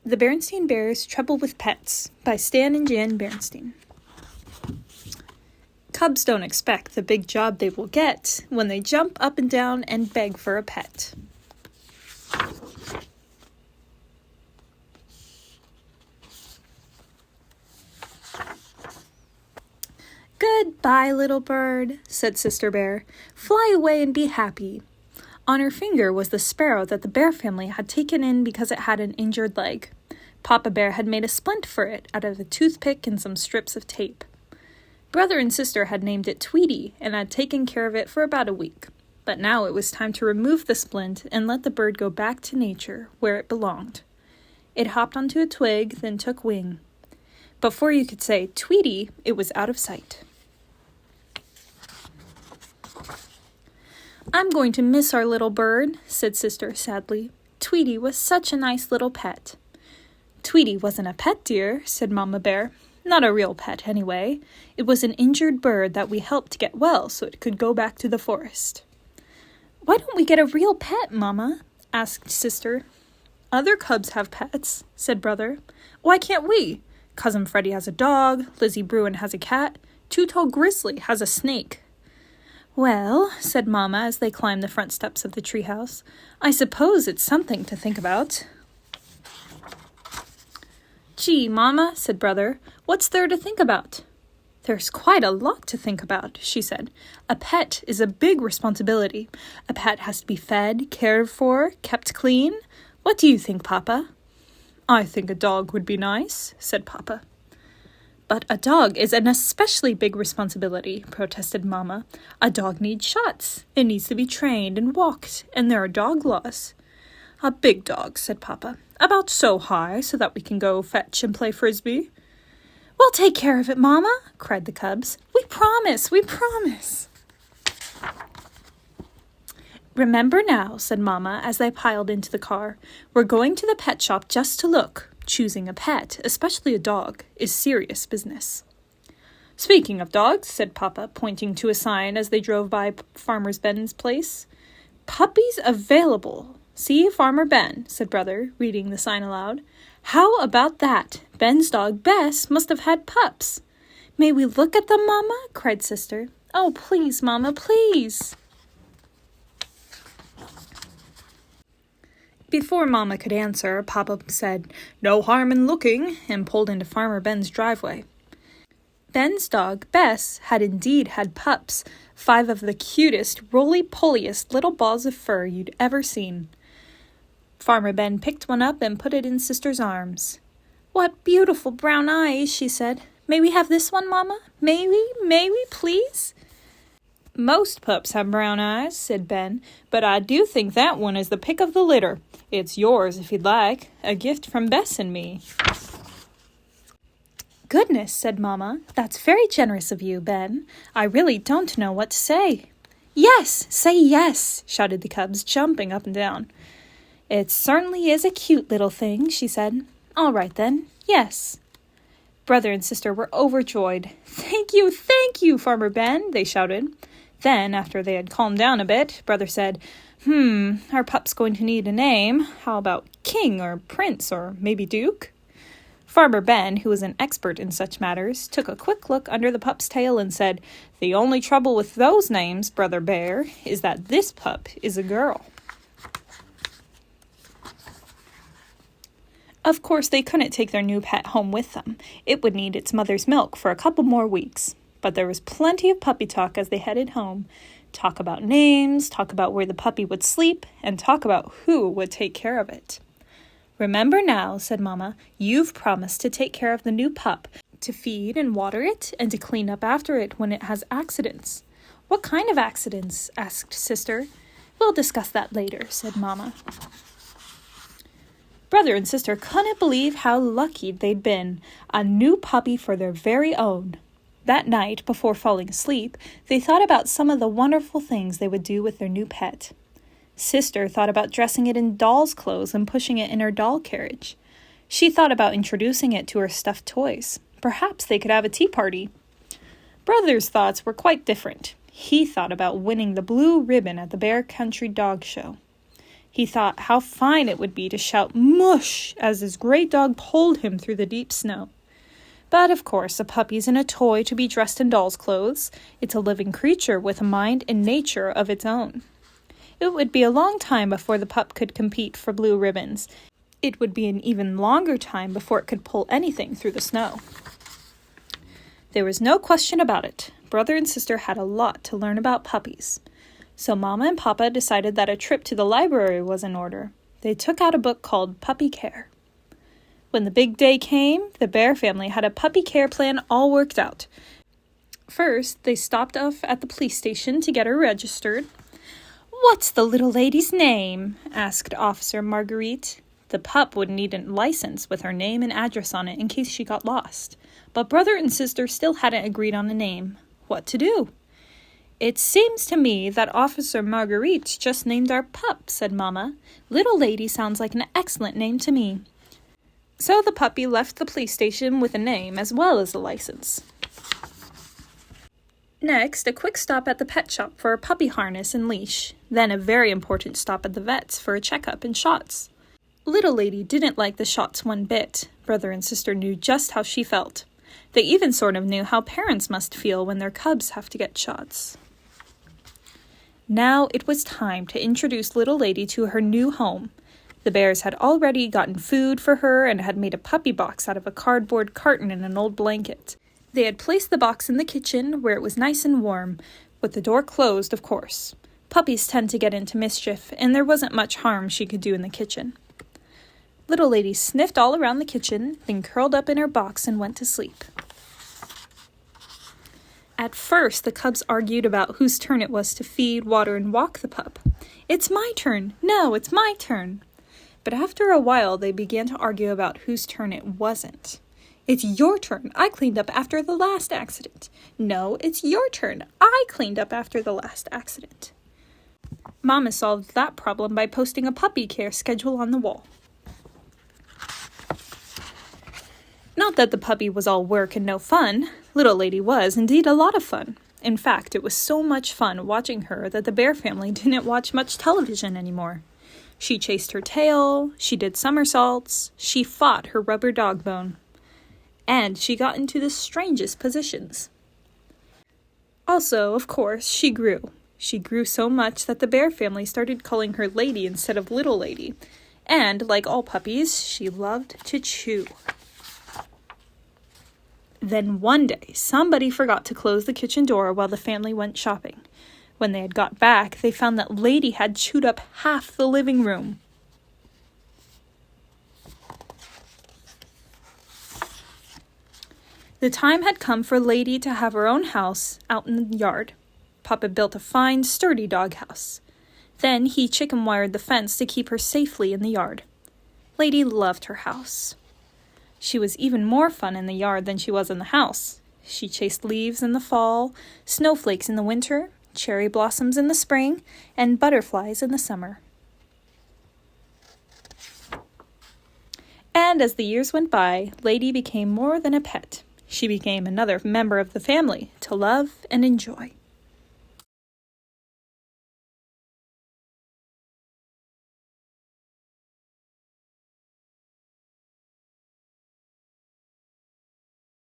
The Berenstain Bears Trouble with Pets by Stan and Jan Berenstain. Cubs don't expect the big job they will get when they jump up and down and beg for a pet. "Goodbye, little bird," said Sister Bear. "Fly away and be happy." On her finger was the sparrow that the bear family had taken in because it had an injured leg. Papa Bear had made a splint for it out of a toothpick and some strips of tape. Brother and sister had named it Tweety and had taken care of it for about a week. But now it was time to remove the splint and let the bird go back to nature, where it belonged. It hopped onto a twig, then took wing. Before you could say Tweety, it was out of sight. "I'm going to miss our little bird," said Sister sadly. "Tweety was such a nice little pet." "Tweety wasn't a pet, dear," said Mama Bear. "Not a real pet, anyway. It was an injured bird that we helped to get well so it could go back to the forest." "Why don't we get a real pet, Mama?" asked Sister. "Other cubs have pets," said Brother. "Why can't we? Cousin Freddie has a dog, Lizzie Bruin has a cat, Two-Toe Grizzly has a snake." "Well," said Mama as they climbed the front steps of the treehouse, "I suppose it's something to think about." "Gee, Mama," said Brother, "what's there to think about?" "There's quite a lot to think about," she said. "A pet is a big responsibility. A pet has to be fed, cared for, kept clean. What do you think, Papa?" "I think a dog would be nice," said Papa. "But a dog is an especially big responsibility," protested Mama. "A dog needs shots. It needs to be trained and walked, and there are dog laws." "A big dog," said Papa. "About so high, so that we can go fetch and play frisbee." "We'll take care of it, Mama," cried the cubs. "We promise, we promise." "Remember now," said Mama as they piled into the car. "We're going to the pet shop just to look. Choosing a pet, especially a dog, is serious business." "Speaking of dogs," said Papa, pointing to a sign as they drove by Farmer Ben's place. "Puppies available. See Farmer Ben," said Brother, reading the sign aloud. "How about that? Ben's dog, Bess, must have had pups." "May we look at them, Mama?" cried Sister. "Oh, please, Mama, please." Before Mama could answer, Papa said, "No harm in looking," and pulled into Farmer Ben's driveway. Ben's dog, Bess, had indeed had pups, 5 of the cutest, roly-poliest little balls of fur you'd ever seen. Farmer Ben picked one up and put it in Sister's arms. "What beautiful brown eyes," she said. "May we have this one, Mama? May we, please?" "Most pups have brown eyes," said Ben, "but I do think that one is the pick of the litter. It's yours if you'd like, a gift from Bess and me." "Goodness," said Mama, "that's very generous of you, Ben. I really don't know what to say." "Yes, say yes," shouted the cubs, jumping up and down. "It certainly is a cute little thing," she said. "All right then, yes." Brother and Sister were overjoyed. Thank you, Farmer Ben," they shouted. Then, after they had calmed down a bit, Brother said, Our pup's going to need a name. How about King or Prince or maybe Duke?" Farmer Ben, who was an expert in such matters, took a quick look under the pup's tail and said, "The only trouble with those names, Brother Bear, is that this pup is a girl." Of course, they couldn't take their new pet home with them. It would need its mother's milk for a couple more weeks. But there was plenty of puppy talk as they headed home. Talk about names, talk about where the puppy would sleep, and talk about who would take care of it. "Remember now," said Mama, "you've promised to take care of the new pup, to feed and water it, and to clean up after it when it has accidents." "What kind of accidents?" asked Sister. "We'll discuss that later," said Mama. Brother and Sister couldn't believe how lucky they'd been. A new puppy for their very own. That night, before falling asleep, they thought about some of the wonderful things they would do with their new pet. Sister thought about dressing it in doll's clothes and pushing it in her doll carriage. She thought about introducing it to her stuffed toys. Perhaps they could have a tea party. Brother's thoughts were quite different. He thought about winning the blue ribbon at the Bear Country Dog Show. He thought how fine it would be to shout "mush" as his great dog pulled him through the deep snow. But, of course, a puppy isn't a toy to be dressed in doll's clothes. It's a living creature with a mind and nature of its own. It would be a long time before the pup could compete for blue ribbons. It would be an even longer time before it could pull anything through the snow. There was no question about it. Brother and sister had a lot to learn about puppies. So Mama and Papa decided that a trip to the library was in order. They took out a book called Puppy Care. When the big day came, the Bear family had a puppy care plan all worked out. First, they stopped off at the police station to get her registered. "What's the little lady's name?" asked Officer Marguerite. The pup would need a license with her name and address on it in case she got lost. But brother and sister still hadn't agreed on a name. What to do? "It seems to me that Officer Marguerite just named our pup," said Mama. "Little lady sounds like an excellent name to me." So the puppy left the police station with a name as well as a license. Next, a quick stop at the pet shop for a puppy harness and leash. Then a very important stop at the vet's for a checkup and shots. Little lady didn't like the shots one bit. Brother and sister knew just how she felt. They even sort of knew how parents must feel when their cubs have to get shots. Now it was time to introduce little lady to her new home. The Bears had already gotten food for her and had made a puppy box out of a cardboard carton and an old blanket. They had placed the box in the kitchen where it was nice and warm, with the door closed, of course. Puppies tend to get into mischief, and there wasn't much harm she could do in the kitchen. Little lady sniffed all around the kitchen, then curled up in her box and went to sleep. At first, the cubs argued about whose turn it was to feed, water, and walk the pup. "It's my turn. No, it's my turn." But after a while, they began to argue about whose turn it wasn't. "It's your turn. I cleaned up after the last accident." "No, it's your turn. I cleaned up after the last accident." Mama solved that problem by posting a puppy care schedule on the wall. Not that the puppy was all work and no fun. Little lady was indeed a lot of fun. In fact, it was so much fun watching her that the Bear family didn't watch much television anymore. She chased her tail, she did somersaults, she fought her rubber dog bone. And she got into the strangest positions. Also, of course, she grew. She grew so much that the Bear family started calling her Lady instead of Little Lady. And, like all puppies, she loved to chew. Then one day, somebody forgot to close the kitchen door while the family went shopping. When they had got back, they found that Lady had chewed up half the living room. The time had come for Lady to have her own house out in the yard. Papa built a fine, sturdy doghouse. Then he chicken wired the fence to keep her safely in the yard. Lady loved her house. She was even more fun in the yard than she was in the house. She chased leaves in the fall, snowflakes in the winter, cherry blossoms in the spring, and butterflies in the summer. And as the years went by, Lady became more than a pet. She became another member of the family to love and enjoy.